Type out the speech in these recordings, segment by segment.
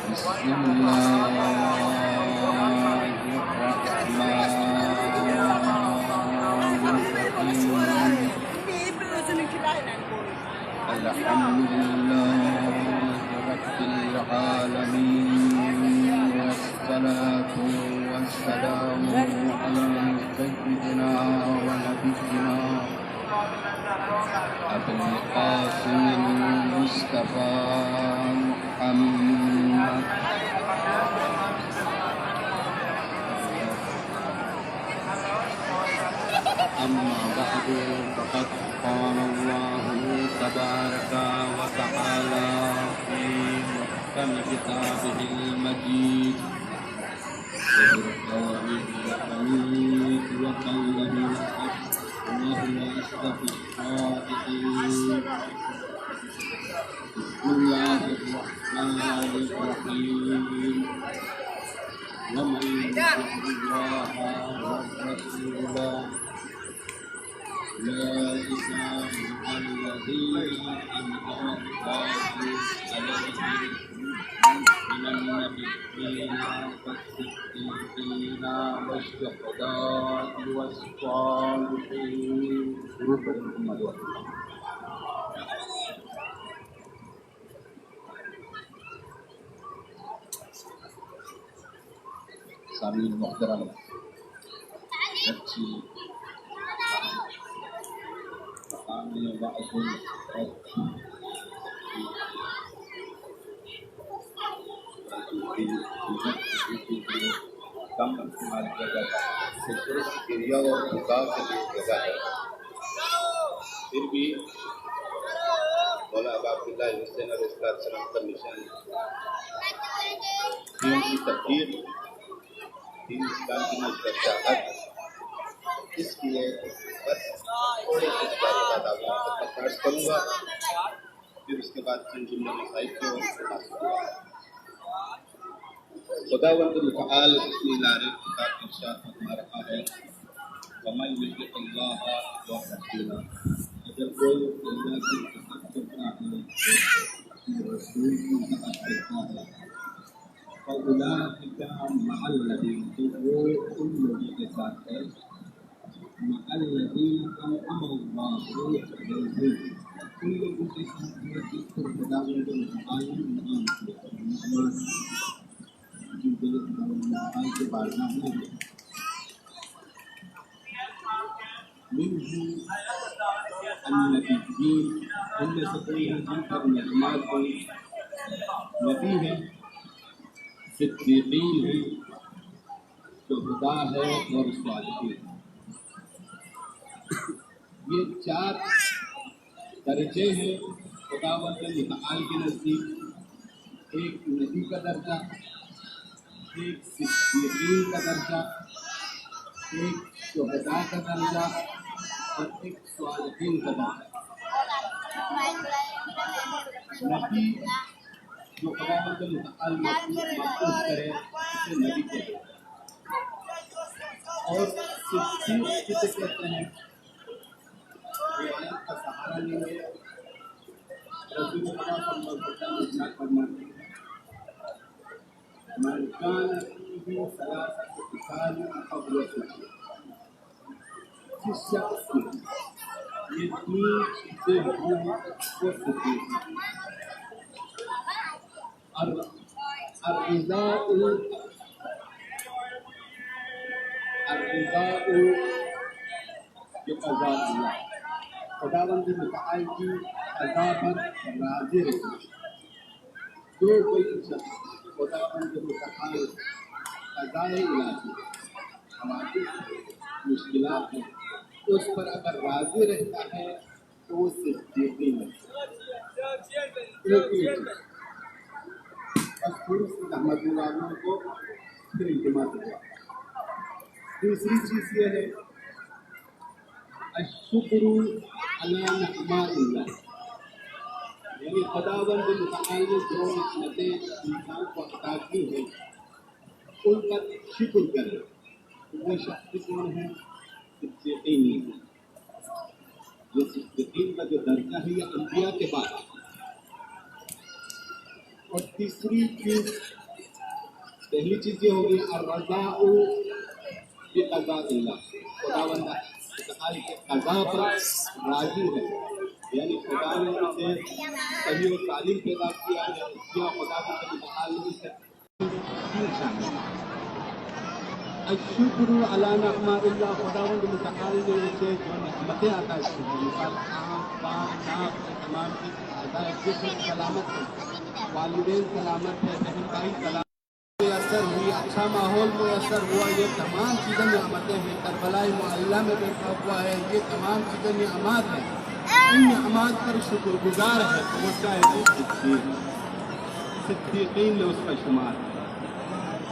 بسم الله الحمد لله رب العالمين والصلاة والسلام على سيدنا ونبينا أبي القاسم المصطفى محمد أما بعد فقد قال الله تبارك وتعالى في محكم كتابه المجيد وبالقول الحميد وقوله الحق وهو أصدق القائلين بسم الله الرحمن الرحيم ومن يطع الله والرسول أولئك مع الذين أنعم الله عليهم من النبيين والصديقين والشهداء والصالحين. سامعین محترم، اچھی کم استعمال کیا جاتا ہے، صرف ایریا اور جھکاؤ کے لیے جگہ ہے. پھر بھی مولانا عبداللہ حسین علیہ السلام کا مشن دین کی تبدیل، دین اسلام کی مشاہدت، اس لیے بس تھوڑے کچھ بات آپ کو عرض کروں گا، پھر اس کے بعد چند جملے مسائل کو خداوند متعال اپنے ادارے کا ارشاد فرما رہا ہے، وَمَن يُطِعِ اللَّهَ وَرَسُولَهُ، اگر کوئی اللہ کی اطاعت کرتا ہے اپنے رسول کی اطاعت کرتا ہے، فَأُولَٰئِكَ مَعَ الَّذِينَ، تو وہ ان لوگوں کے ساتھ ہے مَعَ الَّذِينَ أَنْعَمَ اللَّهُ عَلَيْهِمْ، ان لوگوں کے ساتھ ہے جس پر خداوند متعال نے انعام کیا، نعمت کے بارگاہ میں منہم النبیین، ان میں سے کوئی ہے جن پر نعمت ہوئی، نبی ہے، صدیقین ہے، شہداء ہے اور صالحین. یہ چار درجے ہیں خداوند متعال کے نزدیک. ایک نبی کا درجہ، ایک صدیقین کا درجہ، ایک شہداء کا درجہ اور ایک صالحین کا درجہ. نبی جو خداوند متعال مخصوص کرے اسے نبی کہتے ہیں، اور صدیق کسے کہتے ہیں؟ کا سہارا لیے رسول اللہ صلی اللہ علیہ وسلم نے فرمایا، من كان فيه ثلاثة خصال فهو صديق. جس شخص کی یہ تین چیزیں ہوں وہ صدیق ہے. الرضاء بقضاء اللہ، خداوند متعال کی قضا پر راضی رہنا. جو کوئی شخص خداوند متعال قضاء الہی، حوادث مشکلات ہیں، اس پر اگر راضی رہتا ہے تو وہ صدیقین ہے. بس پوری سے رحمت اللہ کو پھر التماس ہوا. دوسری چیز یہ ہے الشکر علی نعماء اللہ، یعنی خداوند متعال نے جو نعمتیں انسان کو عطا کی ہیں ان پر شکر کرے. وہ شخص کون ہے؟ صدیقین ہے. یہ صدیقین کا جو درجہ ہے یہ انبیاء کے بعد، اور تیسری چیز، پہلی چیز یہ ہوگی الرضاء بقضاء اللہ، خداوند تعالی کے قضا پر راضی ہے، یعنی خدا نے اسے صحیح و تعلیم پیدا کیا ہے، کیا خداوند تعالی نے اسے تین شامل ہے۔ الشکر علی نعماء اللہ، خداوند متعال نے اسے جو نعمتیں عطا کی ہیں، مثال آنکھ، کان، ناک، تمام کی اعضاء جسم سلامت ہے، والدین سلامت ہے، بہن بھائی سلامت میسر ہوئی، اچھا ماحول میسر ہوا، یہ تمام چیزیں نعمتیں ہیں۔ کربلائے معلیٰ میں بیٹھا ہوا ہے، یہ تمام چیزیں نعمات ہیں، ان نعمات پر شکر گزار ہے تو وہ چاہے صدیقین میں اس کا شمار ہے۔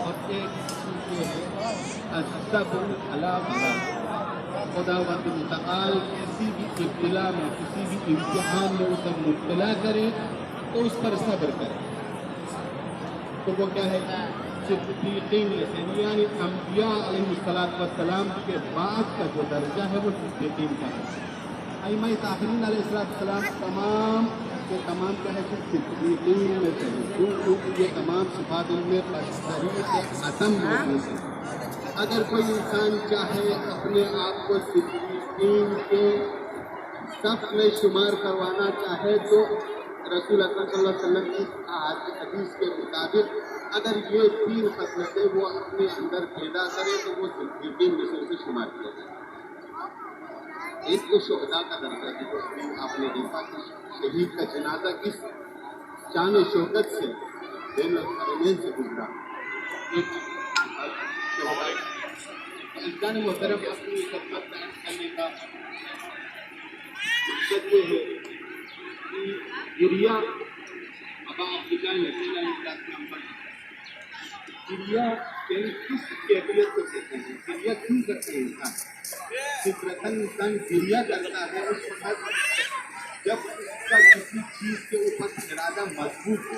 اور ایک چیز یہ ہے الصبر علی بلاء، خداوند متعال کسی بھی ابتلا میں، کسی بھی امتحان میں اسے مبتلا کرے تو اس پر صبر کرے، تو وہ کیا ہے صدیقین میں سے، یعنی انبیاء علیہ السلام کے بعد کا جو درجہ ہے وہ صدیقین کا ہے۔ ائمہ طاہرین علیہ السلام تمام کے تمام کیا ہے کہ صدیقین میں سے ہیں، کیونکہ یہ تمام صفات ان میں صحیح سے ختم ہونے سے۔ اگر کوئی انسان چاہے اپنے آپ کو صدیقین کے صف میں شمار کروانا چاہے تو رسول اکرم صلی اللہ علیہ وسلم کی حدیث کے مطابق اگر یہ تین خصلتیں وہ اپنے اندر پیدا کرے تو وہ صدیقین میں سے اسے شمار کیا جائے۔ ایک تو شہداء کا درجہ ہے، آپ نے دیکھا کہ شہید کا جنازہ کس شان و شوکت سے بین الحرمین سے گزرا۔ ایک انسان محترم اپنی خدمت میں عرض کرنے کا مقصد یہ ہے کہ گریہ ابا عبداللہ حسین علیہ السلام پر گریہ کس کیفیت کو کہتے ہیں، گریہ کیوں کرتے ہیں انسان؟ فطرتاً انسان گریہ کرتا ہے اس وقت جب اس کا کسی چیز کے اوپر ارادہ مضبوط ہو،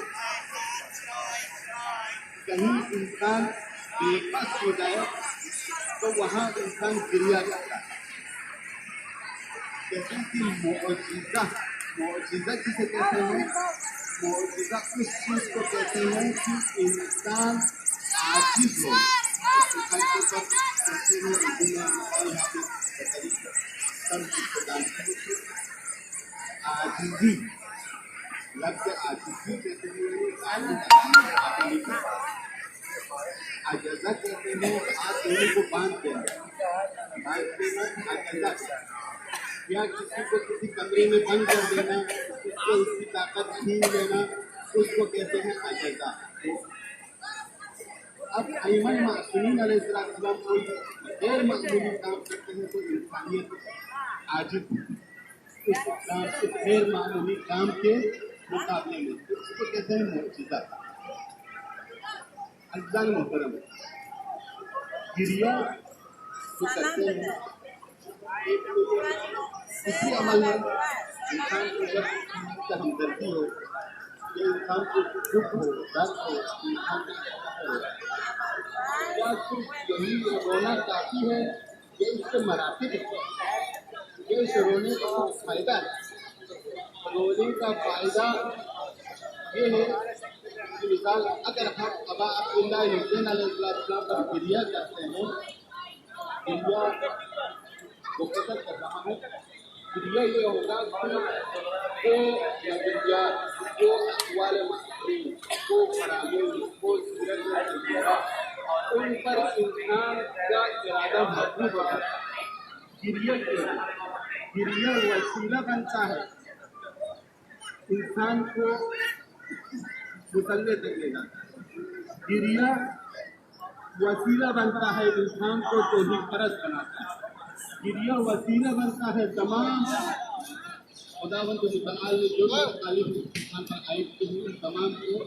کہیں انسان بے بس ہو جائے تو وہاں انسان گریہ کرتا ہے۔ کہتے ہیں کہ معجزہ کسے کہتے ہیں؟ معجزہ اس چیز کو کہتے ہیں کہ انسان عاجز ہو، عاجزی، لفظ عاجزی کہتے ہیں، عجزہ کہتے ہیں ہاتھ دونوں کو باندھ دینا، عجزہ یا کسی کو کسی کمرے میں بند کر دینا، اس کو اس کی طاقت چھین لینا، اس کو کہتے ہیں عجزہ۔ اب ایمن معصومین علیہ السلام کوئی غیر معمولی کام کرتے ہیں تو انسانیت عاجز اس غیر معمولی کام کے مقابلے میں، اس کو کہتے ہیں معجزہ۔ عزیزان محترم، گریہ جو کرتے ہیں اسی عمل میں انسان کو جب کسی کا ہمدردی ہو یا انسان کو دکھ ہو، درد ہو، انسان کو کیا صرف یہی رونا کافی ہے یہ اس کے مراتب ہے؟ یہ اس رونے کا فائدہ ہے؟ رونے کا فائدہ یہ ہے کہ مثال اگر ہم ابا عبداللہ حسین علیہ السلام پر گریہ کرتے ہیں، گریہ وہ قدر کر رہا ہے، گریہ یہ ہوگا کہ وہ نظریات، وہ اقوال مسلمین، وہ فراغین، وہ سیرت وغیرہ ان پر انسان کا ارادہ مضبوط ہوتا ہے۔ گریہ وسیلہ بنتا ہے انسان کو مسلح کرنے کا، گریہ وسیلہ بنتا ہے انسان کو توحید پرست بناتا ہے، گریہ وسیلہ بنتا ہے تمام خداوند متعال نے جو تعلیم انسان پر عائد کی ہوئی تمام کو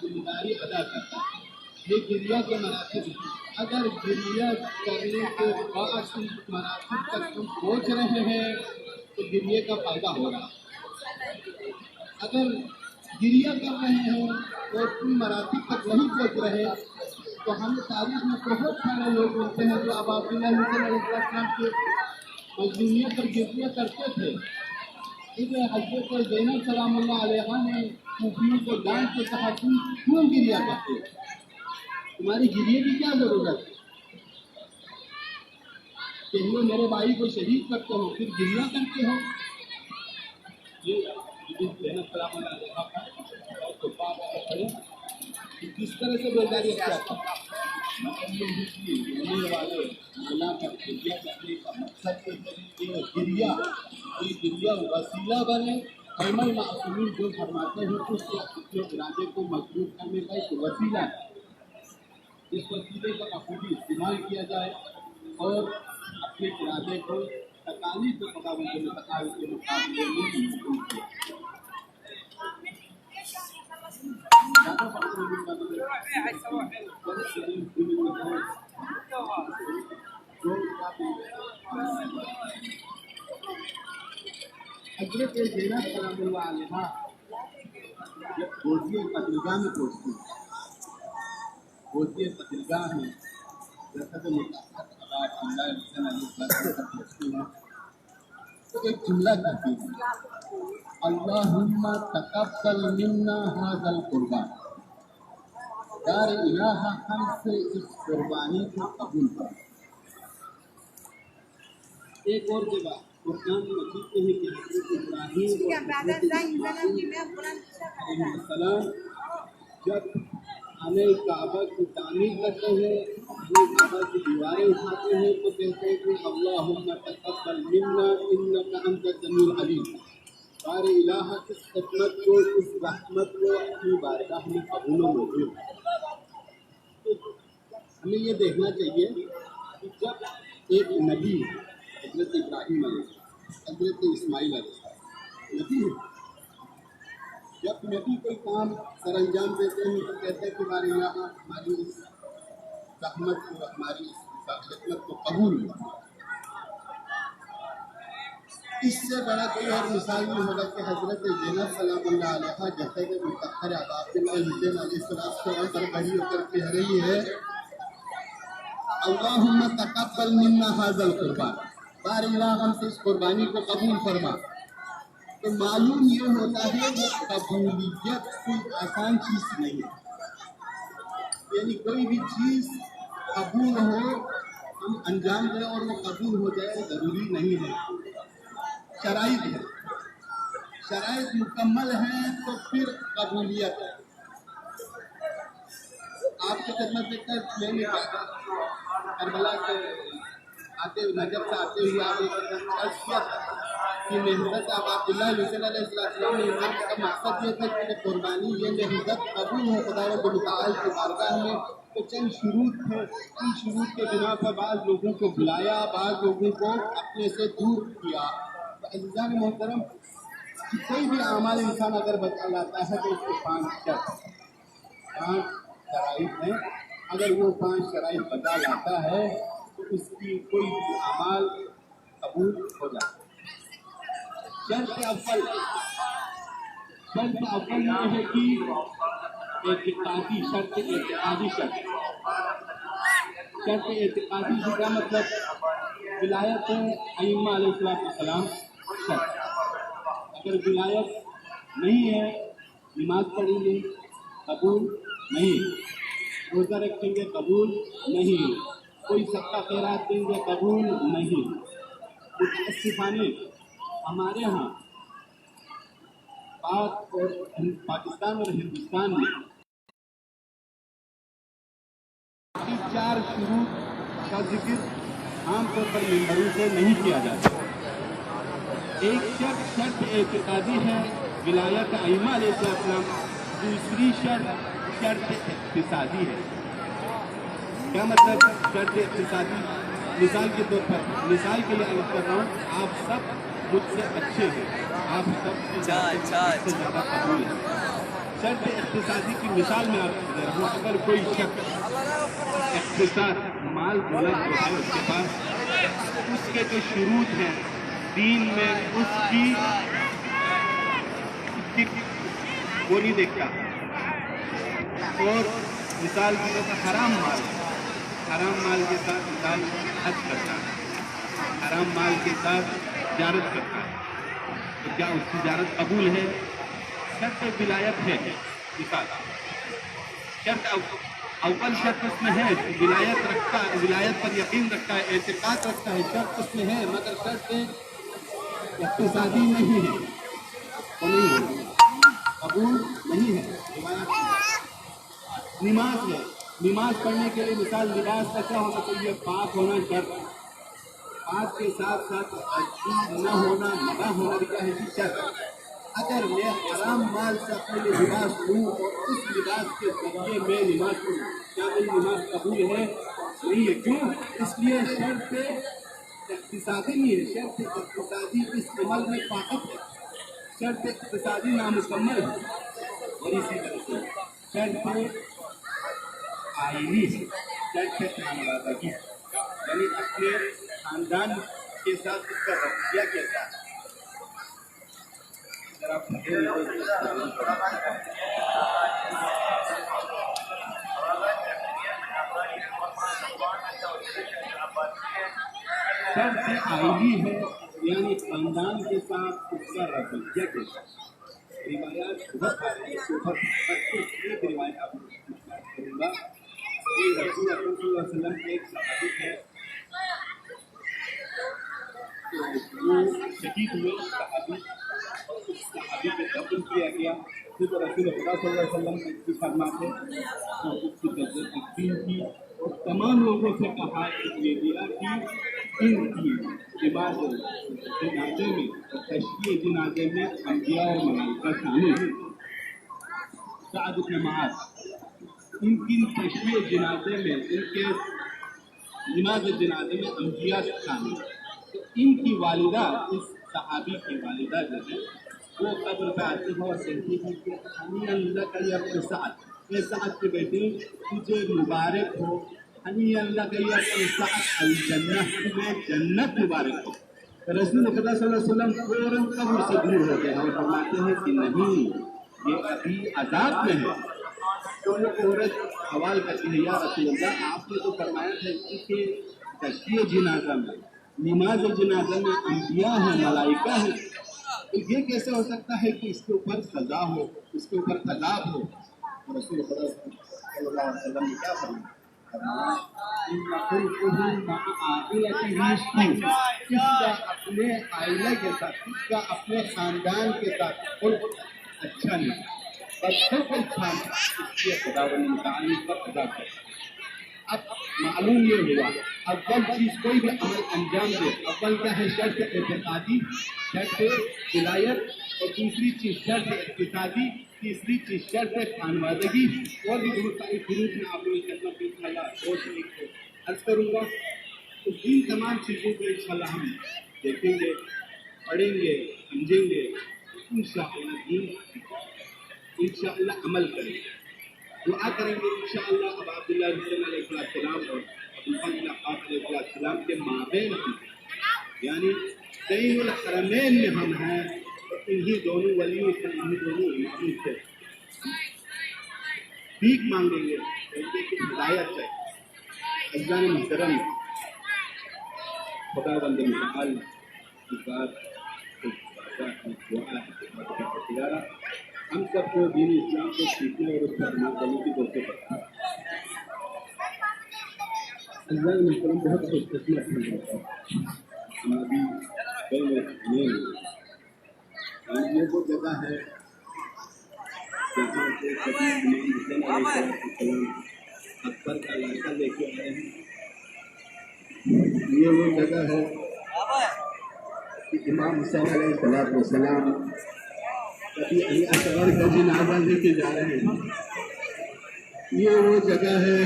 ذمہ داری ادا کرتا ہے۔ یہ گریہ کے مراتب ہیں۔ اگر گریہ کرنے کے بعد ان مراتب تک ہم پہنچ رہے ہیں تو گریہ کا فائدہ ہو رہا ہے۔ اگر گریہ کر رہے ہیں اور ان مراتب تک نہیں پہنچ رہے تو ہم تاریخ میں بہت سارے لوگ ملتے ہیں جو ابا عبداللہ حسین علیہ السلام کے مظلومیت پر گریہ کرتے تھے۔ حضرت زینب سلام اللہ علیہ نے کوفیوں کو ڈانٹ کے کہا تم کیوں گریا کرتے ہو؟ تمہاری گریے کی کیا ضرورت ہے؟ کہ میرے بھائی کو شہید کرتے ہو پھر گریا کرتے ہو؟ یہ کس طرح سے بیداری کیا تھا؟ گریا وسیلہ بنے، ایمن معصومین جو فرماتے ہیں اس کے ارادے کو مضبوط کرنے کا ایک وسیلہ ہے، اس وسیلے کا بخوبی استعمال کیا جائے اور اپنے ارادے کو تکالیف کے خداوند تعالی کے مقابلے میں مضبوط کیا جائے۔ حضرت زینب سلام اللہ علیہا جب غوثیہ قتلگاہ میں پہنچتی ہے، غوثیہ قتلگاہ میں جیسا کہ پہنچتی ہے تو ایک جملہ کہتی ہے، اللہم تقبل منا ھذا القربان، یار الہ ہم سے اس قربانی کو قبول کر۔ ایک اور جگہ قرآن مجید میں ہے کہ حضرت ابراہیم علیہ السلام جب خانہ کعبہ کی تعمیر کرتے ہیں، خانہ کعبہ کی دیواریں اٹھاتے ہیں تو کہتے ہیں کہ اللہم تقبل منا انک انت السمیع العلیم، بار الہ اس خدمت کو، اس رحمت کو اپنی بارگاہ میں قبول و منظور۔ ہمیں یہ دیکھنا چاہیے کہ جب ایک نبی حضرت ابراہیم علیہ السلام، حضرت اسماعیل علیہ السلام نبی ہے، جب نبی کوئی کام سر انجام دیتے ہیں تو کہتے ہیں کہ بار الہ ہماری اس زحمت کو، ہماری اس خدمت کو قبول ہوا۔ اس سے بڑا کوئی اور مثال نہیں ہوگا کہ حضرت زینب سلام اللہ علیہا جیسے کہ متأخر آباد میں حسین علیہ السلام پر کھڑی ہو کر کہہ رہی ہے، اللہم تقبل منا ھذا القربان، بار الہ ہم سے اس قربانی کو قبول فرما۔ تو معلوم یہ ہوتا ہے کہ قبولیت کوئی آسان چیز نہیں ہے، یعنی کوئی بھی چیز قبول ہو، ہم انجام دیں اور وہ قبول ہو جائے ضروری نہیں ہے، شرائط ہے، شرائط مکمل ہیں تو پھر قبولیت ہے۔ آپ کی خدمت میں میں نے کربلا سے آتے ہوئے، نجف سے آتے ہوئے آپ نے عرض کیا تھا کہ حضرت عبداللہ حسین علیہ السلام نے امام کا مقصد یہ تھا کہ قربانی یہ حضرت قبول ہو خداوند متعال کی بارگاہ میں، تو چند شروط تھے، ان شروط کے بنا پر بعض لوگوں کو بلایا، بعض لوگوں کو اپنے سے دور کیا۔ تو عزیزان محترم، کوئی بھی اعمال انسان اگر بچا لاتا ہے تو اس کے 5 شرائط ہیں، اگر وہ 5 شرائط بچا لاتا ہے تو اس کی کوئی بھی اعمال قبول ہو جاتا ہے۔ شرط اول یہ ہے کہ اعتقادی شرط، اعتقادی شرط اعتقادی سے کیا مطلب؟ ولایت ائمہ علیہ السلام شرط، اگر ولایت نہیں ہے، نماز پڑھیں گے قبول نہیں، روزہ رکھیں گے قبول نہیں، کوئی صدقہ خیرات دیں گے قبول نہیں۔ متاسفانہ ہمارے ہاں پاکستان اور ہندوستان میں 4 شروط کا ذکر عام طور پر ممبروں سے نہیں کیا جاتا۔ ایک شرط اعتقادی ہے ولایت ائمہ علیہ السلام، دوسری شرط اقتصادی ہے۔ کیا مطلب شرط اقتصادی؟ مثال کے طور پر، مثال کے لیے عرض کر رہا ہوں، آپ سب مجھ سے اچھے ہیں، آپ سب سے زیادہ قبول ہیں۔ شرط اقتصادی کی مثال میں آپ کو دے رہا ہوں، اگر کوئی شخص اقتصاد مال دولت جو ہے اس کے پاس، اس کے جو شروط ہیں دین میں، اس کی وہ نہیں دیکھتا، اور مثال کی طور پر حرام مال کے ساتھ مثال حج کرتا ہے، حرام مال کے ساتھ تجارت کرتا ہے، تو کیا اس کی تجارت قبول ہے؟ شرط ولایت ہے، مثال شرط اول شرط اس میں ہے، ولایت پر یقین رکھتا ہے، اعتقاد رکھتا ہے، شرط اس میں ہے، مگر شرط اقتصادی نہیں ہے، وہ نہیں ہوگی، قبول نہیں ہے۔ نماز ہے، نماز پڑھنے کے لیے مثال لباس کا کیا ہونا چاہیے؟ پاک ہونا شرط، پاک کے ساتھ ساتھ نہ ہونا، نہ ہونا کیا ہے شرط۔ اگر میں حرام مال سے اپنے لیے لباس لوں اور اس لباس کے ذریعے میں نماز پڑھوں، کیا میری نماز قبول ہے؟ نہیں ہے۔ کیوں؟ اس لیے شرط اقتصادی نہیں ہے، شرط اقتصادی اس عمل میں طاقت ہے، شرط اقتصادی نامکمل ہے، اور اسی طرح سے شرط آئینی ہے، شرط خانوادگی، یعنی اپنے خاندان کے ساتھ اس کا رویہ کیسا ہے۔ شرط آئینی ہے، یعنی خاندان کے ساتھ اس کا رویہ کیسا ہے۔ روایات بہت آ رہی ہے، ایک روایت آپ کو کروں گا۔ رسول اکرم صلی اللہ علیہ وسلم ایک صحابی ہے، وہ شہید ہوئے صحابی، اور اس صحابی کو دفن کیا گیا۔ پھر رسول خدا صلی اللہ علیہ وسلم نے اس کی فرماتے اور اس کی تقدیم کی، اور تمام لوگوں سے کہا یہ دیا کہ ان کی جنازے میں اور تشییع جنازے میں انبیاء اور ملائکہ شامل ہیں۔ سعد بن معاذ ان کی تشییع جنازے میں، ان کے نماز جنازے میں انبیاء شامل ہیں۔ تو ان کی والدہ، اس صحابی کی والدہ جو ہے وہ قبر پہ آتی ہے اور کہتی ہے کہ ہنی اللہ کا یا اپنے سعد، اے سعد کے بیٹے تجھے مبارک ہو، ہنی اللہ کا یا اپنے سعد الجنہ، تمہیں جنت مبارک ہو۔ رسول خدا صلی اللہ علیہ وسلم فوراً قبر سے دور ہوتے ہیں اور فرماتے ہیں کہ نہیں، یہ ابھی عذاب میں ہے۔ تو وہ عورت سوال کرتی ہے، یا رسول اللہ آپ نے تو فرمایا تھا کہ تشییع جنازہ میں، نماز جنازہ میں انبیاء ہیں، ملائکہ ہیں، تو یہ کیسے ہو سکتا ہے کہ اس کے اوپر سزا ہو، اس کے اوپر عذاب ہو؟ رسول خدا صلی اللہ علیہ وسلم نے کیا فرمایا؟ اس کا اپنے عائلہ کے ساتھ، اس کا اپنے خاندان کے ساتھ خلق اچھا نہیں، بس خلق اچھا اس لیے خداوند متعالی پر عذاب ہے۔ اب معلوم یہ ہوا، اول چیز کوئی بھی عمل انجام دے، اول کیا ہے؟ شرط اعتقادی، شرط ولایت، اور دوسری چیز شرط اقتصادی، تیسری چیز شرط خانوادگی، اور بھی بہت ساری فروغ میں آپ لوگوں کی خدمت میں انشاءاللہ روز ایک کو عرض کروں گا۔ تو ان تمام چیزوں کو انشاءاللہ ہم دیکھیں گے، پڑھیں گے، سمجھیں گے، انشاءاللہ عمل کریں گے، دعا کریں گے انشاءاللہ۔ اب عبداللہ بن علیہ السلام اور ابوالفضل عباس علیہ السلام کے مابین ہم، یعنی بین الحرمین میں ہم ہیں، اور انہی دونوں ولیوں سے، انہی دونوں اماموں سے بھیک مانگیں گے، کہ ہدایت ہے۔ عزیزان محترم، خداوند متعال کی بات دعا ہے، ہم سب کو دین اسلام کو سیکھنے اور اس پر عمل کرنے کی کوشش کرتے ہیں۔ عزیزان محترم، بہت خوش قسمت ہے ہماری بین الحرمین، یہ وہ جگہ ہے جہاں سے کبھی امام حسین علیہ السلام اکبر کا لڑکا لے کے آئے ہیں۔ یہ وہ جگہ ہے کہ امام حسین علیہ السلام کبھی علی اصغر کا جنازہ لے کے جا رہے ہیں۔ یہ وہ جگہ ہے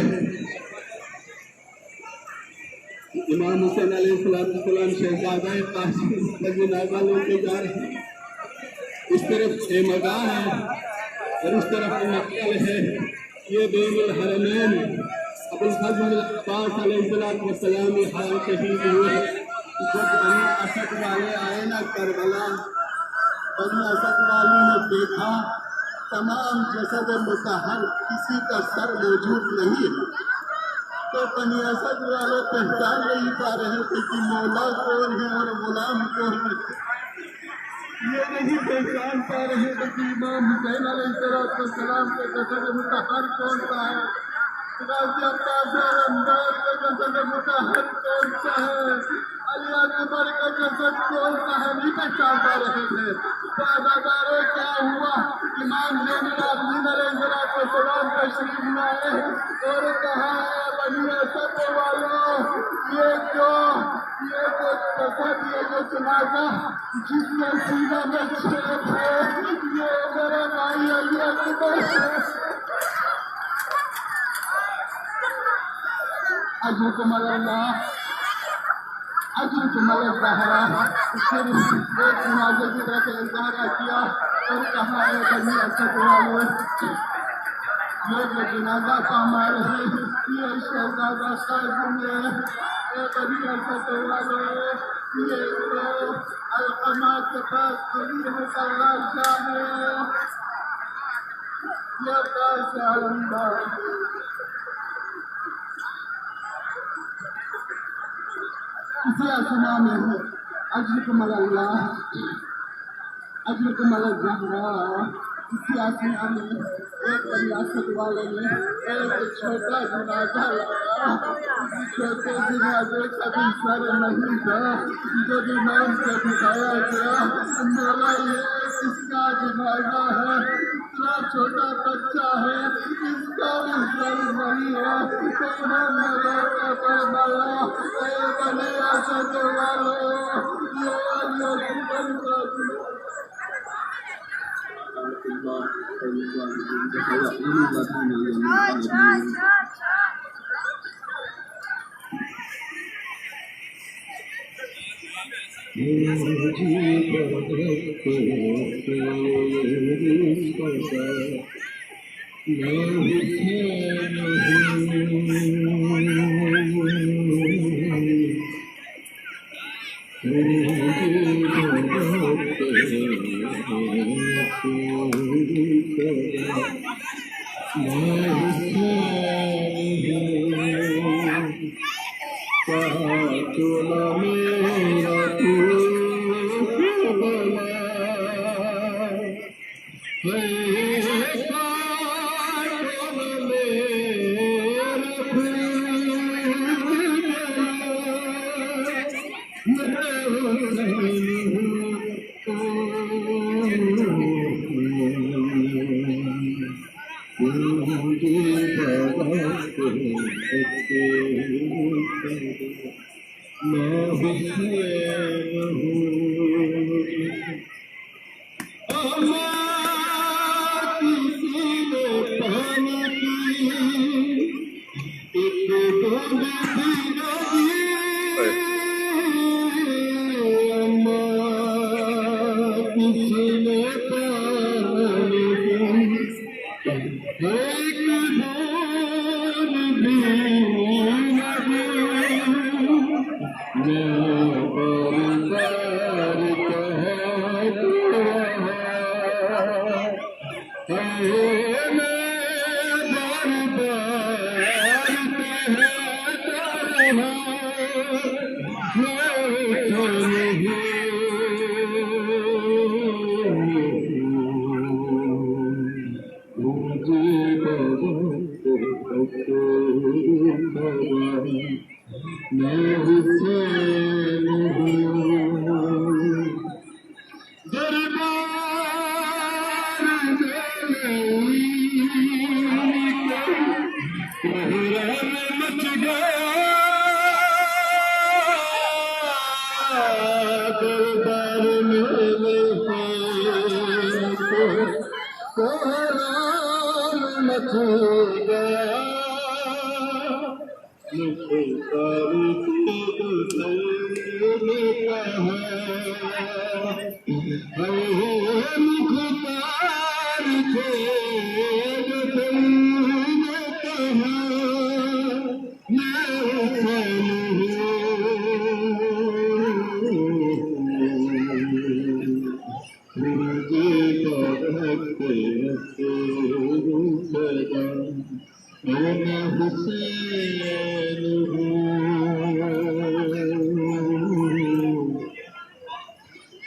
کہ امام حسین علیہ السلام شہزادہ قاسم کا جنازہ لے کے جا رہے ہیں۔ اس طرف خیمگاہ ہے اور اس طرف مقتل ہے۔ یہ بین الحرمین ابوالفضل عباس علیہ السلام حال شہید ہوئے۔ جب بنی اسد والے آئے نا کربلا، بنی اسد والوں نے دیکھا تمام جسد مطہر، کسی کا سر موجود نہیں ہے، تو بنی اسد والے پہچان نہیں پا رہے تھے کہ مولا کون ہے اور غلام کون ہے۔ یہ نہیں پہچان پا رہے تھے کہ امام حسین علیہ السلام کے جسد مطہر کون سا ہے، غازی عباس اور امداد کا جسد مطہر کون سا ہے، علی اکبر کا جسد کون سا ہے، نہیں پہچان پا رہے تھے۔ سادہ کیا ہوا، امام زین العابدین علیہ السلام تشریف لائے اور کہا ہے بنی اسد والوں، یہ جو جسد، یہ جو جنازہ جس میں سینہ میں چھید ہے، یہ میرا بھائی علی اکبر ہے۔ اجرکم اللہ، اجرکم الزہرا۔ پھر ایک جنازے کی طرف اشارہ کیا اور کہا ہے بنی اسد والوں، یہ جو جنازہ ہمارے ہیں یہ شہزادہ قاسم ہے، اے بنی اسد والوں، یہ جو القمہ کے پاس کھڑی مقرر شاہ ہے، یہ عباس علمدار ہے۔ اسی اسنا میں ہے اجرکم اللہ، اجرکم الزہرا۔ اسی اسنا میں ایک بنی اسد والے نے ایک چھوٹا جنازہ لایا، چھوٹے جنازے کا بھی سر نہیں تھا، جب امام سے بٹھایا گیا، مولا یہ کس کا جنازہ ہے، اتنا چھوٹا بچہ ہے، اس کا بھی سر نہیں ہے، تو امام نے رو کے فرمایا اے بنی اسد والوں، یہ علی اکبر کا جنازہ۔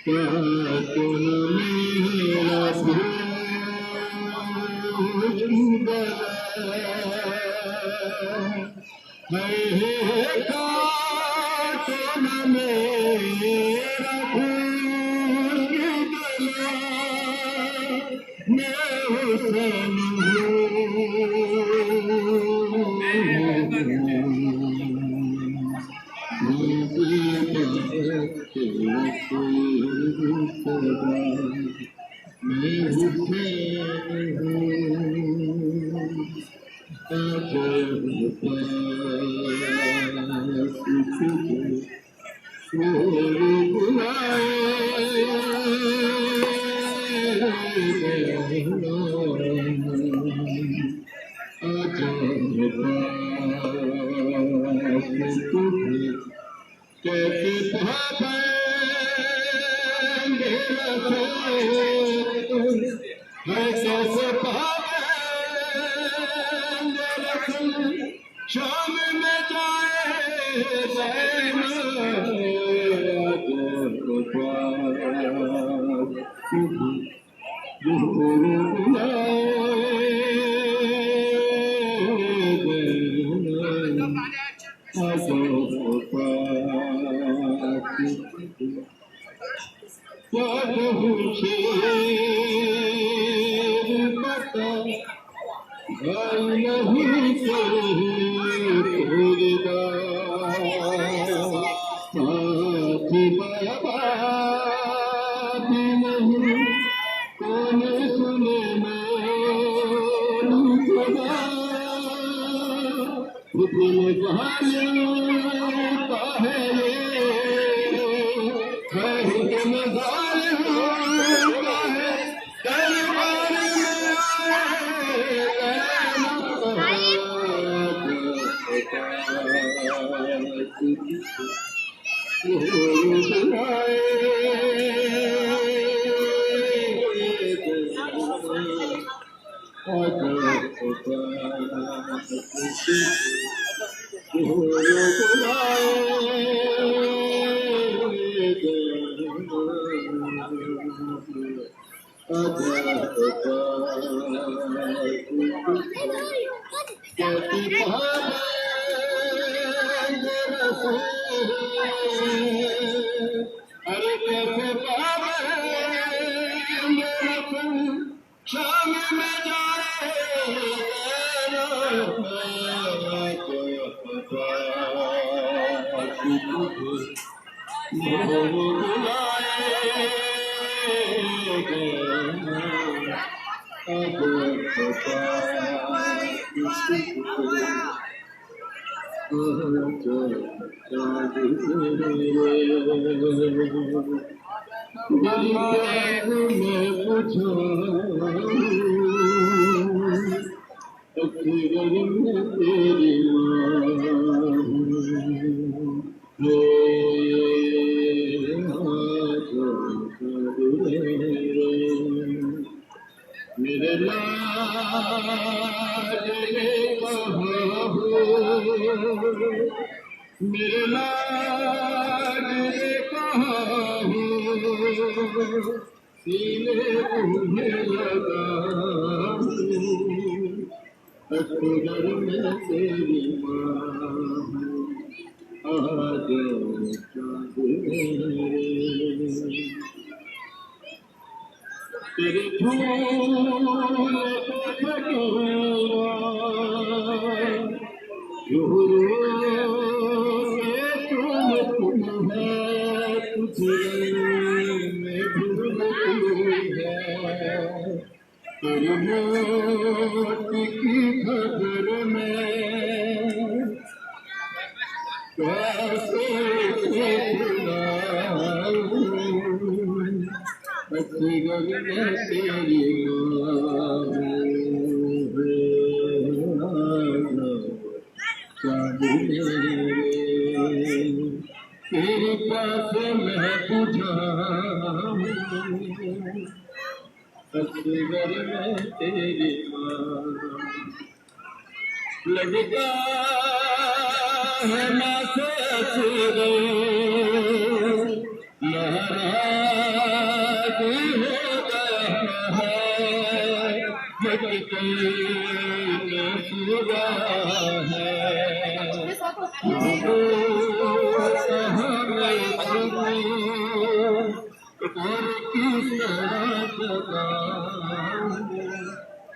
کیا شام میں جائے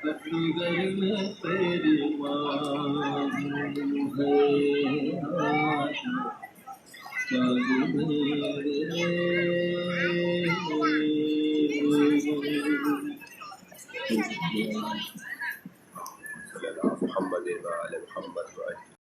اپنی گھر میں تیری ماں ہے